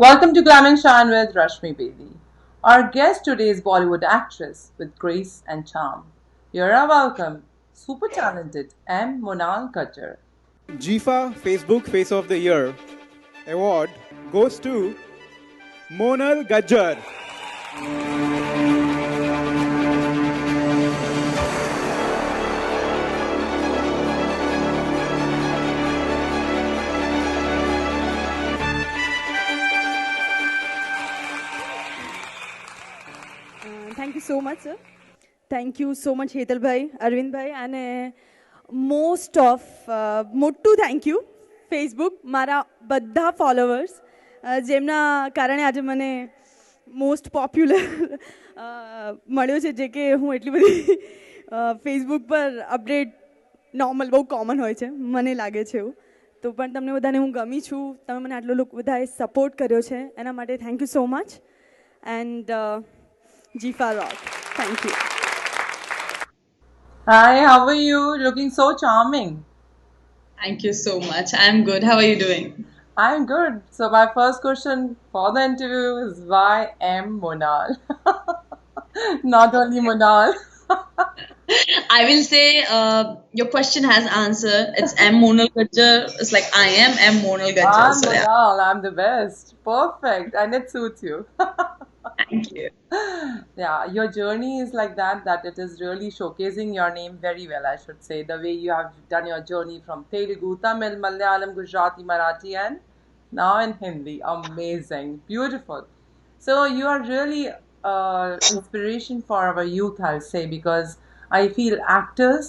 Welcome to Glam and Shine with Rashmi Bedi. Our guest today is Bollywood actress with grace and charm. You're welcome, super talented M. Monalgajjar. GIFA Facebook Face of the Year award goes to Monalgajjar. Thank you so much, sir. Thank you so much, Hetal bhai, Arvind bhai, and most of મોટું thank you Facebook મારા બધા followers જેમના કારણે આજે મને most popular મળ્યો છે જે કે હું એટલી બધી ફેસબુક પર અપડેટ નોર્મલ બહુ કોમન હોય છે મને લાગે છે એવું તો પણ તમને બધાને હું ગમી છું તમે મને આટલો લોકો બધાએ સપોર્ટ કર્યો છે એના માટે thank you so much and Jifa Rock. Thank you. Hi, how are you? Looking so charming. Thank you so much. I'm good. How are you doing? I'm good. So my first question for the interview is why M. Monal? Not only Monal. I will say your question has answer. It's M. Monalgajjar. It's like I am M. Monalgajjar. I'm Monal. I'm the best. Perfect. And it suits you. Thank you. Yeah, your journey is like that it is really showcasing your name very well, I should say. The way you have done your journey from Telugu, Tamil, Malayalam, Gujarati, Marathi, and now in Hindi. Amazing. Beautiful. So you are really inspiration for our youth, I'll say, because I feel actors,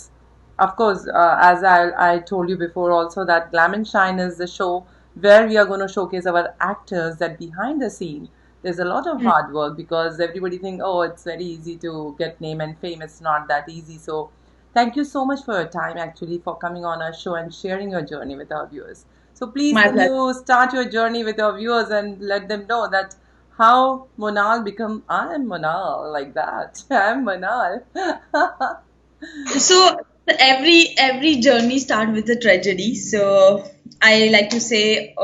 of course, as I told you before also, that Glam and Shine is the show where we are going to showcase our actors that behind the scene there's a lot of hard work, because everybody think, oh, it's very easy to get name and fame. It's not that easy. So thank you so much for your time, actually, for coming on our show and sharing your journey with our viewers. So please, My can you start your journey with our viewers and let them know that how Monal become I'm Monal, like that. I'm Monal. So every journey start with a tragedy. So I like to say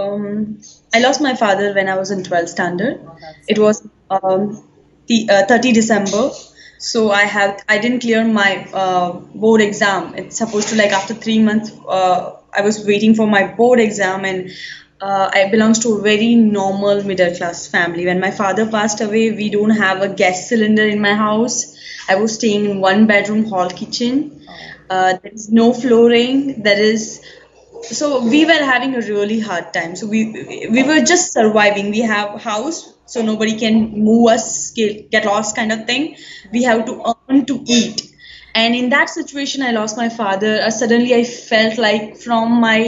I lost my father when I was in 12th standard. It was 30 December. So I didn't clear my board exam. It's supposed to, like, after 3 months I was waiting for my board exam, and I belongs to a very normal middle class family. When my father passed away, we don't have a gas cylinder in my house. I was staying in one bedroom hall kitchen. There is no flooring. So we were having a really hard time. So we were just surviving. We have house, so nobody can move us, get lost, kind of thing. We have to earn to eat. And in that situation, I lost my father. Suddenly, I felt like from my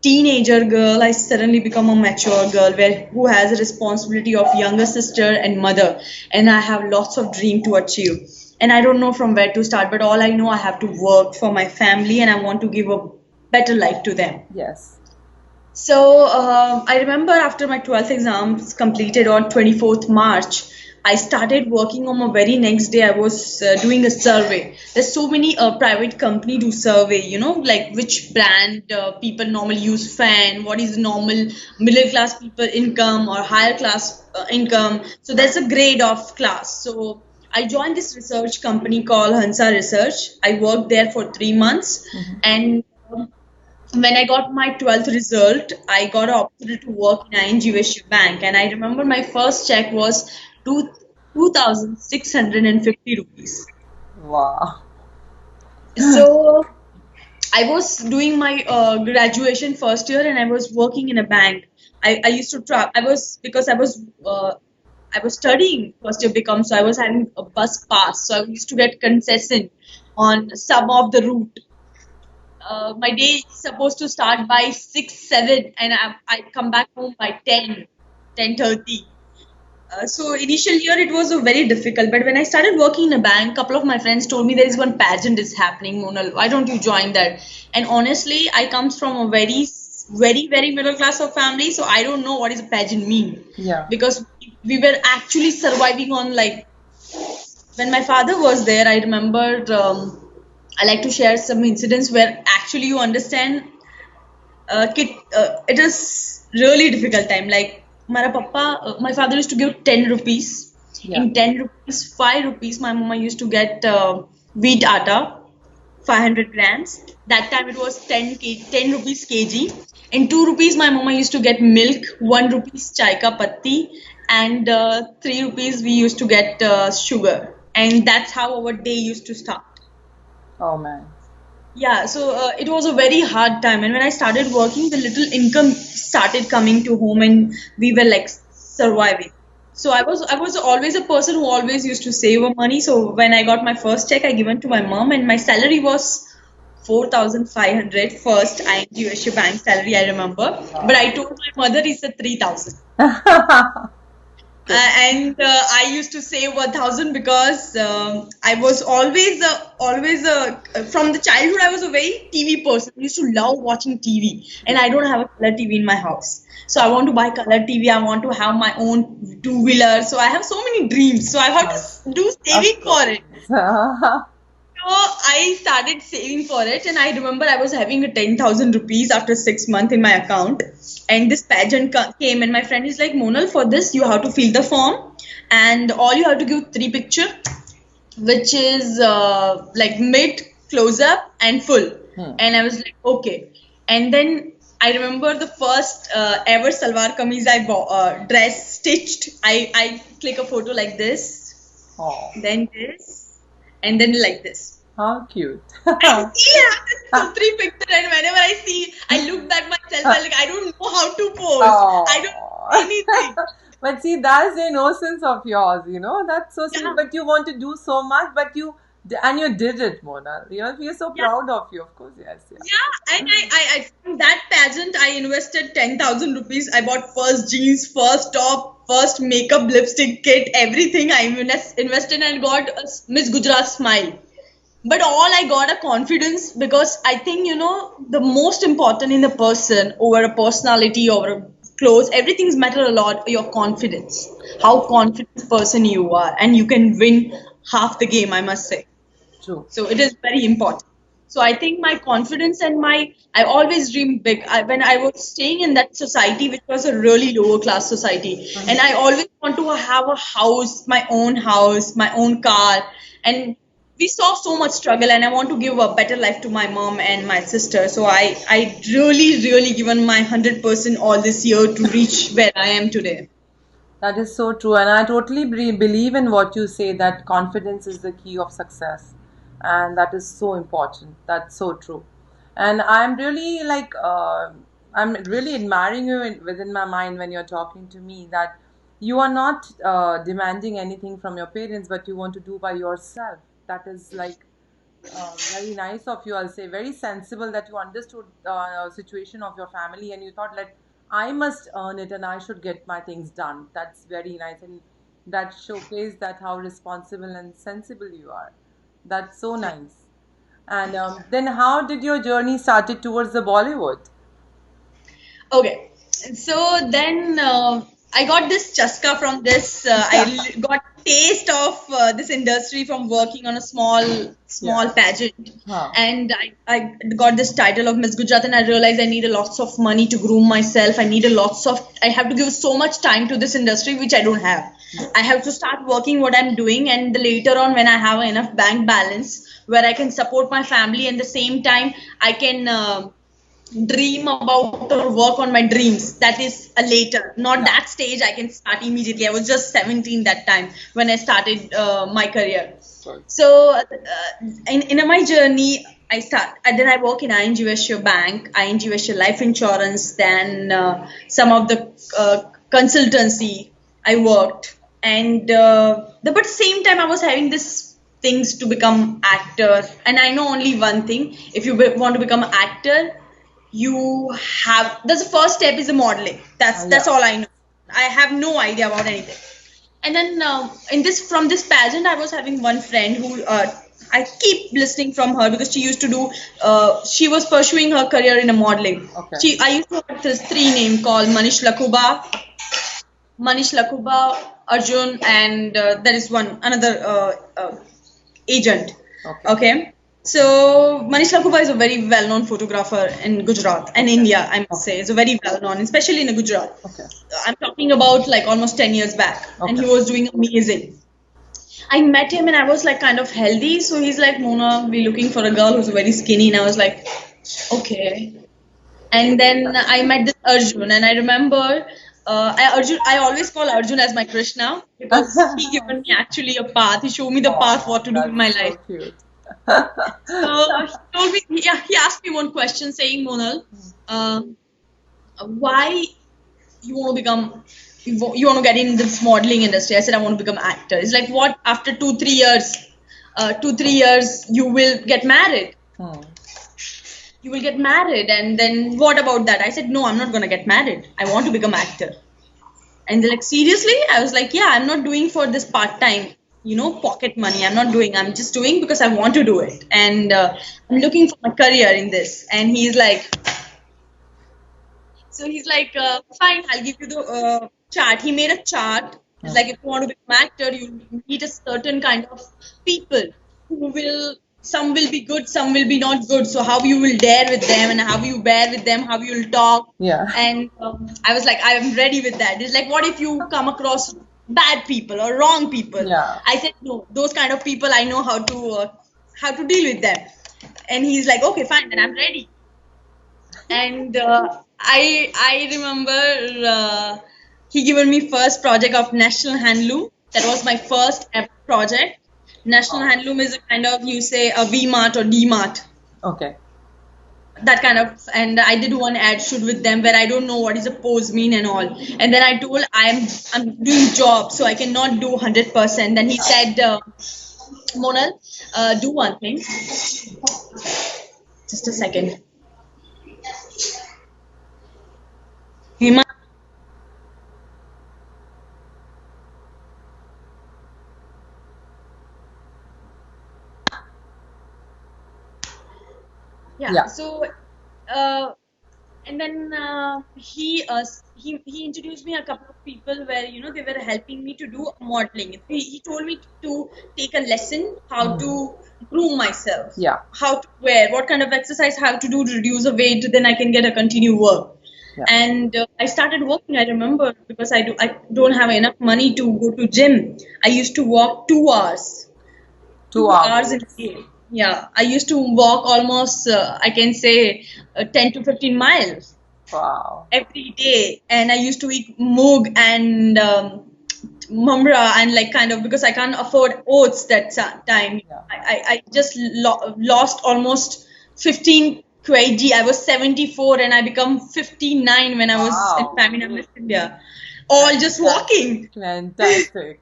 teenager girl, I suddenly become a mature girl who has a responsibility of younger sister and mother. And I have lots of dream to achieve. And I don't know from where to start, but all I know, I have to work for my family, and I want to give a better life to them. Yes. So I remember after my 12th exams completed on 24th March, I started working on my very next day. I was doing a survey. There's so many private company do survey, like which brand people normally use fan, what is normal middle class people income or higher class income. So there's a grade of class. So I joined this research company called Hansa Research. I worked there for 3 months, and when I got my 12th result, I got an opportunity to work in ING Vishya Bank. And I remember my first check was 2,650 rupees. Wow. So I was doing my graduation first year, and I was working in a bank. I used to travel. Because I was studying first year become, so I was having a bus pass. So I used to get concession on some of the route. My day is supposed to start by 6, 7, and I come back home by 10:30. So initial year it was a very difficult, but when I started working in a bank, a couple of my friends told me there is one pageant is happening, Monal, why don't you join that? And honestly, I comes from a very, very, very middle class of family, so I don't know what is a pageant mean. Yeah. Because we were actually surviving on, like, when my father was there, I remembered I like to share some incidents where actually you understand it is really difficult time. Like, my father used to give 10 rupees. Yeah. In 10 rupees, 5 rupees, my mama used to get wheat atta, 500 grams. That time it was 10 rupees kg. In 2 rupees, my mama used to get milk, 1 rupees chai ka patti, and 3 rupees we used to get sugar. And that's how our day used to start. Oh man. Yeah, so it was a very hard time, and when I started working, the little income started coming to home, and we were like surviving. So I was always a person who always used to save her money. So when I got my first check, I given to my mom, and my salary was 4,500 first ING bank salary, I remember. But I told my mother it's a 3,000. And I used to save 1,000 because I was always from the childhood I was a very TV person. I used to love watching TV, and I don't have a color TV in my house. So I want to buy color TV. I want to have my own two-wheeler. So I have so many dreams. So I have to do saving for it. So I started saving for it, and I remember I was having a 10,000 rupees after 6 months in my account. And this pageant came, and my friend is like, Monal, for this you have to fill the form, and all you have to give 3 picture, which is like mid, close up, and full. And I was like, okay. And then I remember the first ever salwar kameez I bought, dress stitched. I click a photo like this, Oh, then this, and then like this. how cute. I still have this 2, 3 picture, and whenever I look back myself, I'm like, I don't know how to pose. I don't know anything. But see, that's the innocence of yours, that's so sweet. Yeah. But you want to do so much, but and you did it, Mona. We are so Yeah. proud of you, of course. Yes, yeah. Yeah, and I from that pageant, I invested 10,000 rupees. I bought first jeans, first top, first makeup, lipstick kit, everything. I invested and got a Miss Gujarat smile. But all I got a confidence, because I think the most important in the person over a personality, over a clothes, everything's matter a lot. Your confidence, how confident person you are, and you can win half the game, I must say. True. So it is very important. So I think my confidence and I always dream big. When I was staying in that society, which was a really lower class society, and I always want to have a house, my own car, and we saw so much struggle, and I want to give a better life to my mom and my sister. So I really given my 100% all this year to reach where I am today. That is so true, and I totally believe in what you say, that confidence is the key of success, and that is so important. That's so true, and I'm really admiring you within my mind when you're talking to me, that you are not demanding anything from your parents, but you want to do by yourself. That is like very nice of you. I'll say very sensible that you understood the situation of your family, and you thought that I must earn it and I should get my things done. That's very nice, and that showcased that how responsible and sensible you are. That's so nice. And then how did your journey started towards the Bollywood? Okay, so then I got this chaska from this. Got taste of this industry from working on a small Yeah. pageant, Huh. and I got this title of Miss Gujarat, and I realized I need a lots of money to groom myself. I have to give so much time to this industry, which I don't have. I have to start working what I'm doing, and later on, when I have enough bank balance where I can support my family, and the same time I can. Dream about or work on my dreams, that is a later, not Yeah. that stage. I can start immediately. I was just 17 that time when I started my career. Good. So in my journey, then I work in ING Vesture Bank, ING Vesture Life Insurance, then some of the consultancy I worked, and but same time I was having this things to become actor, and I know only one thing: if you want to become an actor, you have that's the first step is the modeling. That's Yeah. all I know. I have no idea about anything. And then in this from this pageant, I was having one friend who I keep listening from her, because she used to do. She was pursuing her career in a modeling. Okay. I used to have this 3 name called Manish Lakuba, Arjun, and there is one another agent. Okay. Okay. So Manish Lakuba is a very well-known photographer in Gujarat and India, I must say. He's a very well-known, especially in Gujarat. Okay. I'm talking about like almost 10 years back, and he Okay. was doing amazing. I met him and I was like kind of healthy. So he's like, Mona, we're looking for a girl who's very skinny. And I was like, okay. And then I met this Arjun, and I remember I always call Arjun as my Krishna because he given me actually a path. He showed me the path what to do in my That's so life. cute. So he told me, yeah, he asked me one question saying, Monal, why you want to become, you want to get in this modeling industry? I said, I want to become actor. It's like, what, after 2-3 years, 2-3 years, you will get married. Hmm. You will get married, and then what about that? I said, no, I'm not going to get married. I want to become actor. And they're like, seriously? I was like, yeah, I'm not doing for this part-time, pocket money. I'm just doing because I want to do it. And I'm looking for my career in this. And he's like, fine, I'll give you the chart. He made a chart. It's like, if you want to become an actor, you need a certain kind of people who will, some will be good, some will be not good. So how you will dare with them and how you bear with them, how you will talk. Yeah. And I was like, I'm ready with that. It's like, what if you come across bad people or wrong people? Yeah. I said, no, those kind of people, I know how to deal with them. And he's like, okay, fine, then I'm ready. And I remember he given me first project of National Handloom. That was my first ever project. National Handloom is a kind of, you say, a V Mart or D Mart. Okay. That kind of, and I did one ad shoot with them where I don't know what is a pose mean and all. And then I told I'm doing job, so I cannot do 100%. Then he said, Monal, do one thing. Just a second. Hema. Yeah. So, and then he introduced me a couple of people where they were helping me to do modeling. He told me to take a lesson how to groom myself, Yeah. how to wear, what kind of exercise how to do to reduce the weight. Then I can get a continue work. Yeah. And I started walking. I remember because I don't have enough money to go to gym. I used to walk 2 hours. 2 hours. In a day. Yeah, I used to walk almost, I can say, 10 to 15 miles Wow. every day. And I used to eat moog and mumra and like kind of, because I can't afford oats that time. Yeah. I just lost almost 15 kg. I was 74 and I become 59 when I was in Wow. Famina, Miss India. All just walking. Fantastic.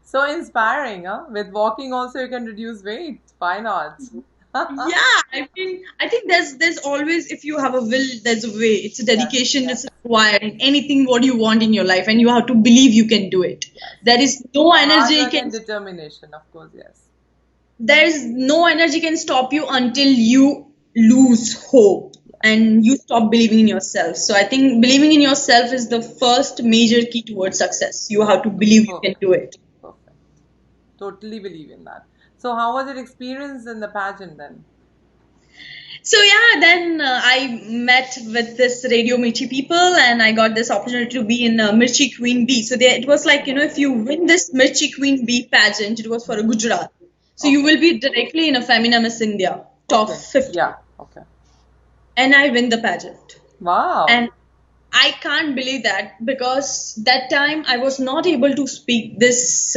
So inspiring, huh? With walking also you can reduce weight. Why not? Yeah, I think there's always, if you have a will, there's a way. It's a dedication. Yes. It's required in anything what you want in your life, and you have to believe you can do it. There is no Hard energy work and determination, of course, yes. there's no energy can stop you until you lose hope and you stop believing in yourself. So I think believing in yourself is the first major key towards success. You have to believe you can do it. Perfect. Totally believe in that. So how was your experience in the pageant then? So yeah, then I met with this Radio Mirchi people, and I got this opportunity to be in Mirchi Queen Bee. So it was like, if you win this Mirchi Queen Bee pageant, it was for Gujarat. So you will be directly in a Femina Miss India top 50. Yeah. Okay. And I win the pageant. Wow. And I can't believe that, because that time I was not able to speak this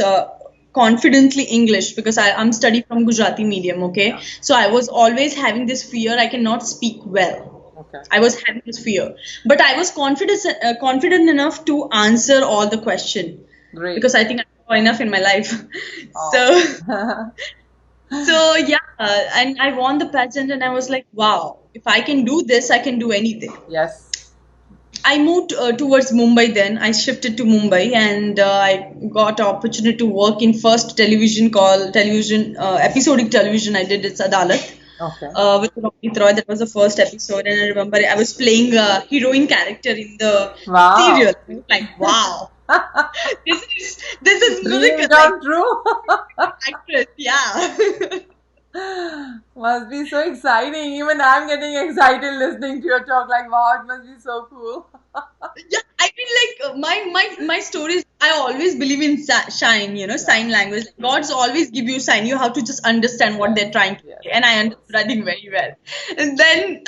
confidently English, because I'm studying from Gujarati medium, okay? Yeah. So I was always having this fear I cannot speak well. Okay. I was having this fear. But I was confident enough to answer all the question. Great. Because I think I know enough in my life. Oh. So yeah, and I won the pageant, and I was like, wow, if I can do this, I can do anything. Yes. I moved towards Mumbai then. I shifted to Mumbai, and I got opportunity to work in first episodic television I did. It's Adalat. Okay. With Ronit Roy. That was the first episode, and I remember I was playing a heroine character in the Wow. serial. I was like, wow. this is Dream miracle. come true. Actress, yeah. Must be so exciting. Even I'm getting excited listening to your talk. Like, wow, it must be so cool. Yeah, I mean, like my stories. I always believe in shine. Yeah. Sign language. God's always give you sign. You have to just understand what Yes. they're trying to Yes, say, and of I understood. course. I think very well. And then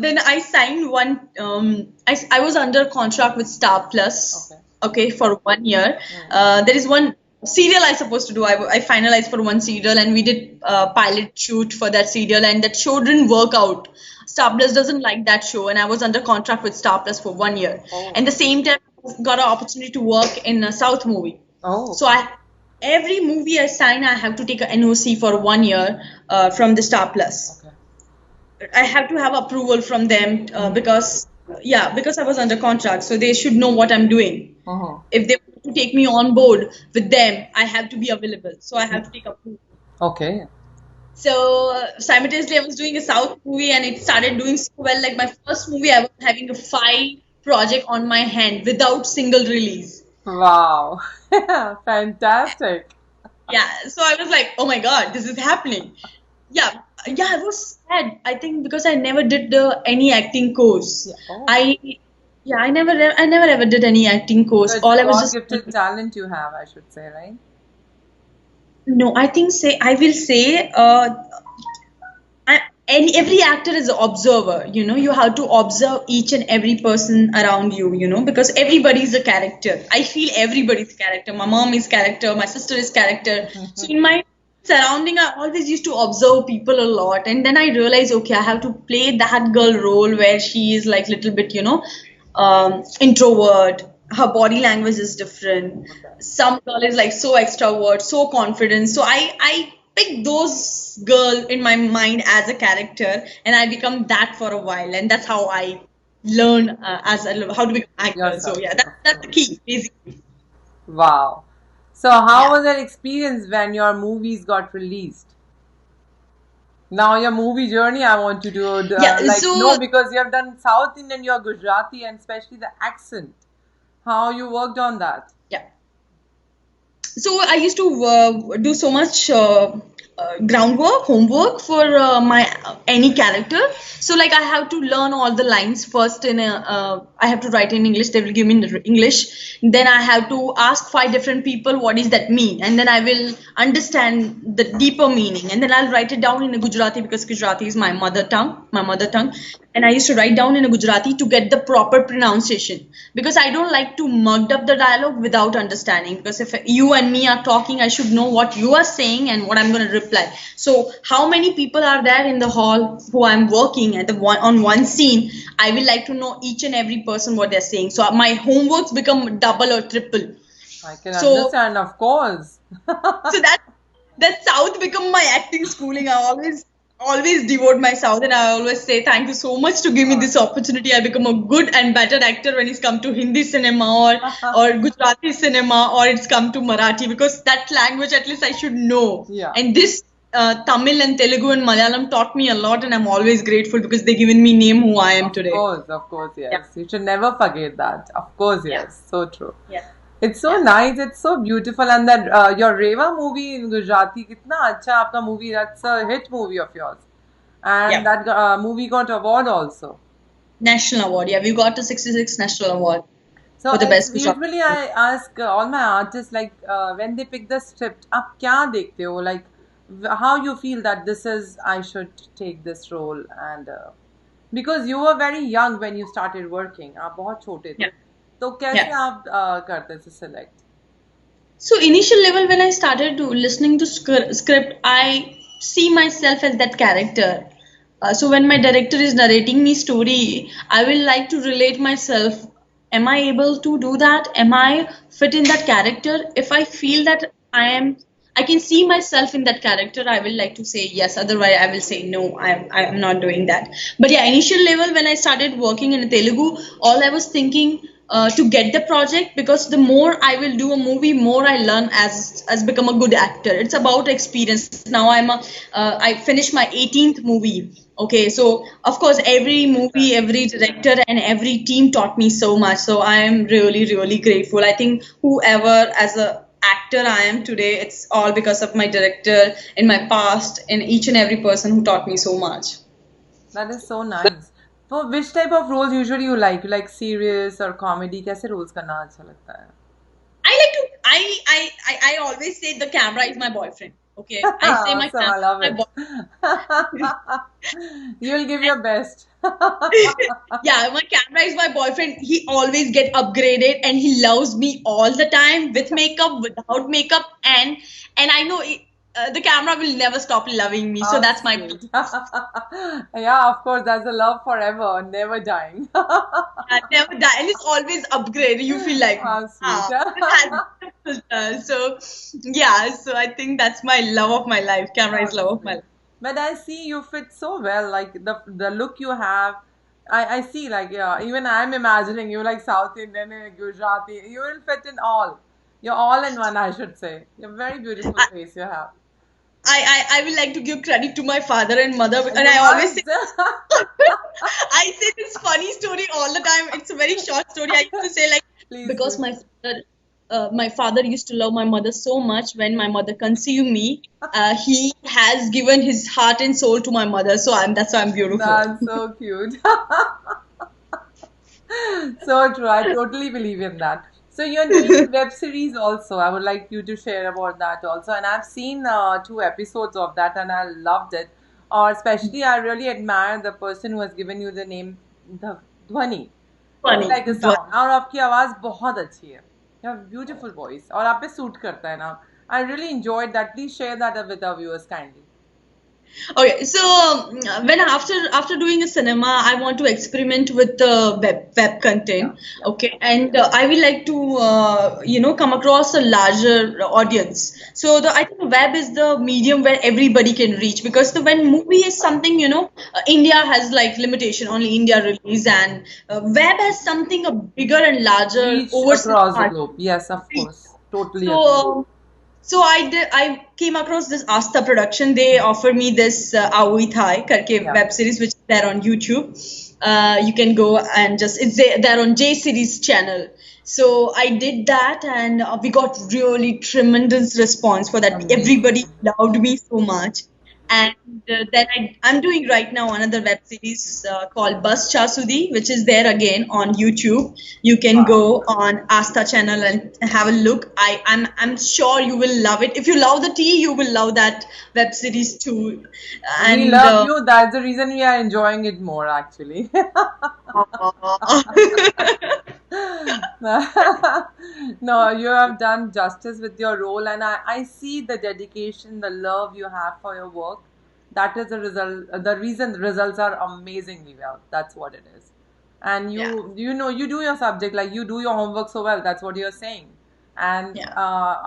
then I signed one. I was under contract with Star Plus. Okay. Okay, for 1 year. Hmm. There is one serial I supposed to do. I finalized for one serial, and we did pilot shoot for that serial, and that show didn't work out. Star Plus doesn't like that show, and I was under contract with Star Plus for 1 year. Oh. And the same time, I got an opportunity to work in a South movie. Oh, So okay. every movie I sign, I have to take an NOC for 1 year from the Star Plus. Okay. I have to have approval from them Mm-hmm. because I was under contract, so they should know what I'm doing. Mm-hmm. If they want to take me on board with them, I have to be available. So I have to take approval. Okay. So simultaneously, I was doing a South movie, and it started doing so well. Like my first movie, I was having a 5 project on my hand without single release. Wow. Fantastic. Yeah, so I was like, oh my God, this is happening. Yeah, yeah, I was sad. I think because I never did any acting course. Yeah. Oh. I yeah, I never ever did any acting So course. it's a All I was God just gifted talent you have, I should say, right? no. I think I will say and every actor is an observer. You have to observe each and every person around you. Because everybody is a character. I feel everybody's character. My mom is character, my sister is character. So in my surrounding, I always used to observe people a lot, and then I realized, okay, I have to play that girl role where she is like little bit, introvert. Her body language is different. Okay. Some girl is like so extrovert, so confident. So I pick those girl in my mind as a character, and I become that for a while, and that's how I learn how to become actor. So Yourself, yeah, of that's the course. key basically. Wow. So how Yeah. was that experience when your movies got released? Now your movie journey, I want you to Yeah. like know So because you have done South Indian, you're Gujarati, and especially the accent. How you worked on that? yeah. So I used to do so much groundwork, homework for my any character. So like I have to learn all the lines first I have to write in English. They will give me in English. Then I have to ask 5 different people what is that mean, and then I will understand the deeper meaning, and then I'll write it down in a Gujarati because Gujarati is my mother tongue, and I used to write down in a Gujarati to get the proper pronunciation because I don't like to mug up the dialogue without understanding. Because if you and me are talking, I should know what you are saying and what I'm going to reply. So, how many people are there in the hall who I'm working at on one scene? I will like to know each and every person what they're saying. So my homeworks become double or triple. I can So understand, of course. so that South become my acting schooling. I always devote my South, and I always say thank you so much to give me this opportunity. I become a good and better actor when it's come to Hindi cinema or Gujarati cinema, or it's come to Marathi, because that language at least I should know. Yeah. And this Tamil and Telugu and Malayalam taught me a lot, and I'm always grateful because they given me name who I am today. Of course, Yeah. yes. You should never forget that. Of course, Yeah. yes. So true. Yeah. It's so Yeah. nice. It's so beautiful. And that your Reva movie in Gujarati, kitna acha aapka movie. That's a hit movie of yours. And Yeah. that movie got award also. National award. Yeah, we got a 66 national award So for the it's best usually Gujarati. I ask all my artists like when they pick the script, आप क्या देखते हो? Like how you feel that this is I should take this role and because you were very young when you started working. आप बहुत छोटे थे. Yeah. तो कैसे Yeah. आप करते थे select? So initial level, when I started to listening to script, I see myself as that character. So when my director is narrating me story, I will like to relate myself. Am I able to do that? Am I fit in that character? If I feel that I can see myself in that character, I will like to say yes. Otherwise, I will say no. I'm not doing that. But yeah, initial level when I started working in Telugu, all I was thinking to get the project, because the more I will do a movie, more I learn as become a good actor. It's about experience. Now I finished my 18th movie. Okay, so of course every movie, every director, and every team taught me so much. So I am really really grateful. I think whoever as a actor I am today, it's all because of my director in my past and each and every person who taught me so much. That is so nice. For which type of roles usually you like? You like serious or comedy? कैसे roles करना अच्छा लगता है? I like to I always say the camera is my boyfriend. Okay. I say my Awesome, camera I love is it. my You'll give your best. yeah, my camera is my boyfriend. He always get upgraded and he loves me all the time with makeup, without makeup, and I know the camera will never stop loving me. So How that's my sweet. Yeah, of course, that's a love forever, never dying. I never die, and it's always upgrade. You feel like How sweet. it has filter. So yeah, so I think that's my love of my life. Camera is How love of my sweet. life. But I see you fit so well, like the look you have. I see, like, yeah, even I'm imagining you like South Indian, Gujarati. You will fit in all. You're all in one, I should say. You're very beautiful face you have. I will like to give credit to my father and mother, and You I always say must. I say this funny story all the time. It's a very short story. I used to say like Please because do. my father used to love my mother so much. When my mother conceived me, he has given his heart and soul to my mother. So that's why I'm beautiful. That's so cute. So true. I totally believe in that. So you're doing web series also. I would like you to share about that also. And I've seen two episodes of that, and I loved it. Or especially, I really admire the person who has given you the name, the Dhwani. It's Funny. like a sound. और आपकी आवाज़ बहुत अच्छी है. You have beautiful voice. और आप पे suit करता है ना. I really enjoyed that. Please share that with our viewers kindly. Okay, so when after doing a cinema, I want to experiment with the web Yeah, content. yeah, Okay, and I will like to come across a larger audience. yeah. So I think web is the medium where everybody can reach because when movie is something India has like limitation only India release and web has something a bigger and larger Reach overseas across the market. globe. Yes, of course. Totally agree. So so I came across this Asta production. They offer me this Aoi Thai karke Yeah. web series which is there on YouTube. You can go and just it's there on J Series channel. So I did that and we got really tremendous response for that. Everybody Amazing. loved me so much. And then I'm doing right now another web series called Bus Chasudi, which is there again on YouTube. You can Wow. go on Asta channel and have a look. I'm sure you will love it. If you love the tea, you will love that web series too. We And love you. That's the reason we are enjoying it more, actually. No, you have done justice with your role, and I see the dedication, the love you have for your work. That is the result. The reason the results are amazingly well. That's what it is. And yeah, you know, you do your subject, like you do your homework so well. That's what you're saying. And yeah.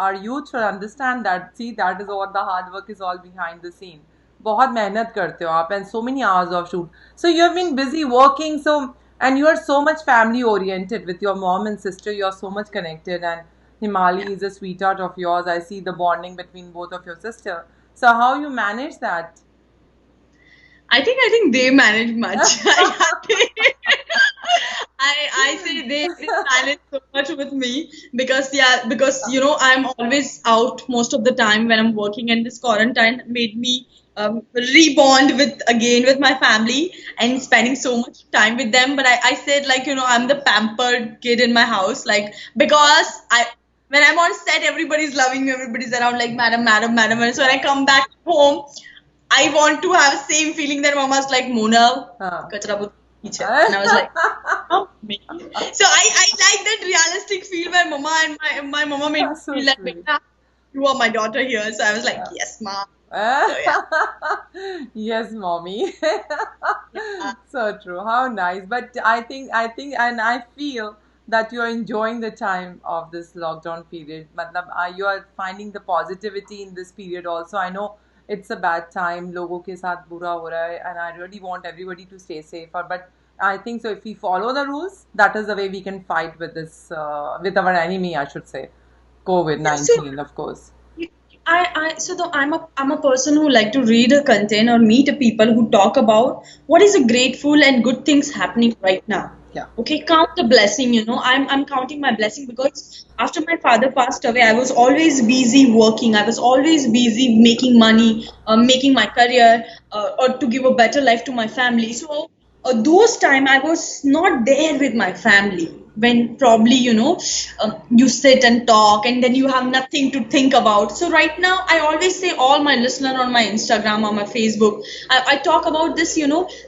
our youth should understand that. See, that is what the hard work is all behind the scene. बहुत मेहनत करते हो आप and so many hours of shoot. So you have been busy working, so and you are so much family oriented with your mom and sister. You are so much connected, and Himali is a sweetheart of yours. I see the bonding between both of your sister. So how you manage that? I think they manage much. I say they manage so much with me because I'm always out most of the time when I'm working and this quarantine made me rebond with my family and spending so much time with them. But I said like I'm the pampered kid in my house like because I when I'm on set everybody's loving me, everybody's around like madam, madam, madam. And so when I come back home I want to have same feeling that mama's like Mona, Huh. kachra put teacher. And I was like, oh, me. So I like that realistic feel where mama and my mama made me That's so feel like sweet. "Beta, you are my daughter here. So I was like, yes, ma. So yeah. Yes, mommy. Yeah. So true. How nice. But I think, and I feel that you are enjoying the time of this lockdown period. Matlab, you are finding the positivity in this period also. I know it's a bad time. लोगों के साथ बुरा हो रहा है, and I really want everybody to stay safer. But I think so. If we follow the rules, that is the way we can fight with this, with our enemy, I should say, COVID Yeah, so 19, of course. I'm a person who like to read a content or meet a people who talk about what is a grateful and good things happening right now. Yeah. Okay, count the blessing, I'm counting my blessing because after my father passed away, I was always busy working. I was always busy making money, making my career, or to give a better life to my family. So those time I was not there with my family when probably you sit and talk and then you have nothing to think about. So right now I always say all my listener on my Instagram or my Facebook, I talk about this.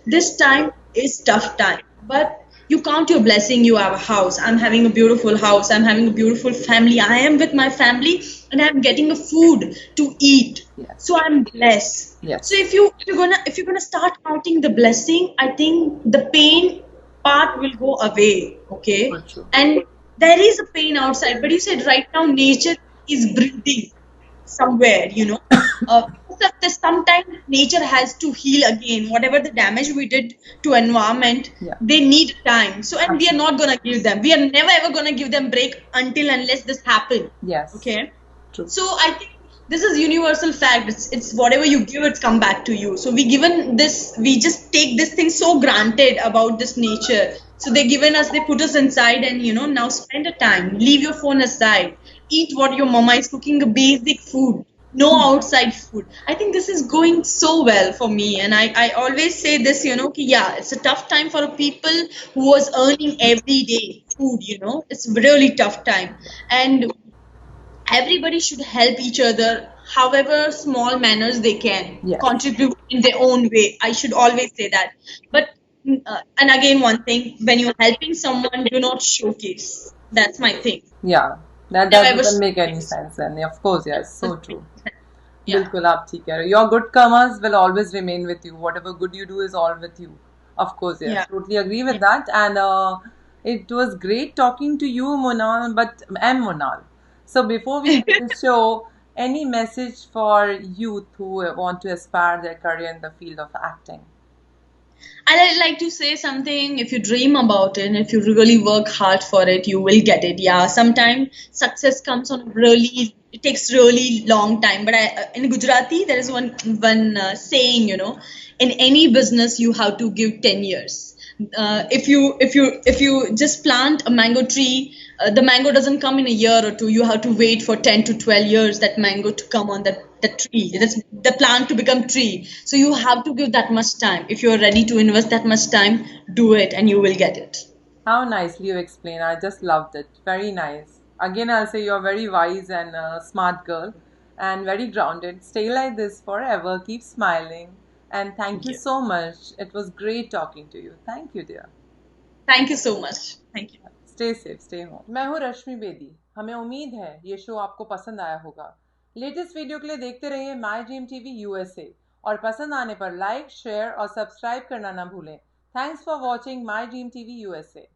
This time is tough time, but you count your blessing. You have a house. I'm having a beautiful house. I'm having a beautiful family. I am with my family and I'm getting a food to eat. Yes. So I'm blessed. So Yes. if you're gonna start counting the blessing, I think the pain part will go away. So Okay. true. And there is a pain outside, but you said right now nature is breathing somewhere. Sometimes nature has to heal again. Whatever the damage we did to environment, Yeah. they need time. So, and we are Absolutely. not gonna give them. We are never ever gonna give them break until unless this happen. Yes. Okay. True. So I think this is universal fact. It's whatever you give, it's come back to you. So we given this, we just take this thing so granted about this nature. So they given us, they put us inside, and now spend a time. Leave your phone aside. Eat what your mama is cooking, a basic food. No outside food. I think this is going so well for me, and I always say this. Yeah, it's a tough time for people who was earning every day food. It's really tough time, and everybody should help each other however small manners they can Yes. contribute in their own way. I should always say that. But and again, one thing, when you're helping someone, do not showcase. That's my thing. Yeah. That Never ever doesn't make any showcase. sense. And of course, yes, so true. Yeah. बिल्कुल आप ठीक कह रहे हो. Your good karmas will always remain with you. Whatever good you do is all with you. Of course, yes. Yeah. Totally agree with that. And it was great talking to you, Monal. But I'm Monal. So before we end the show, any message for youth who want to aspire their career in the field of acting? I like to say something. If you dream about it and if you really work hard for it, you will get it. Yeah, sometimes success comes on really, it takes really long time. But in Gujarati, there is one saying, in any business you have to give 10 years. If you just plant a mango tree, the mango doesn't come in a year or two. You have to wait for 10 to 12 years that mango to come on the tree. That's the plant to become tree. So you have to give that much time. If you're ready to invest that much time, do it and you will get it. How nicely you explain. I just loved it. Very nice. Again, I'll say you're very wise and smart girl and very grounded. Stay like this forever. Keep smiling. And thank Thank you you. so much. It was great talking to you. Thank you, dear. Thank you so much. Thank you. Stay safe stay home. मैं हूँ रश्मि बेदी. हमें उम्मीद है ये show आपको पसंद आया होगा. लेटेस्ट वीडियो के लिए देखते रहिए माई ड्रीम टीवी यूएसए और पसंद आने पर लाइक शेयर और सब्सक्राइब करना ना भूलें. Thanks for watching my dream TV USA.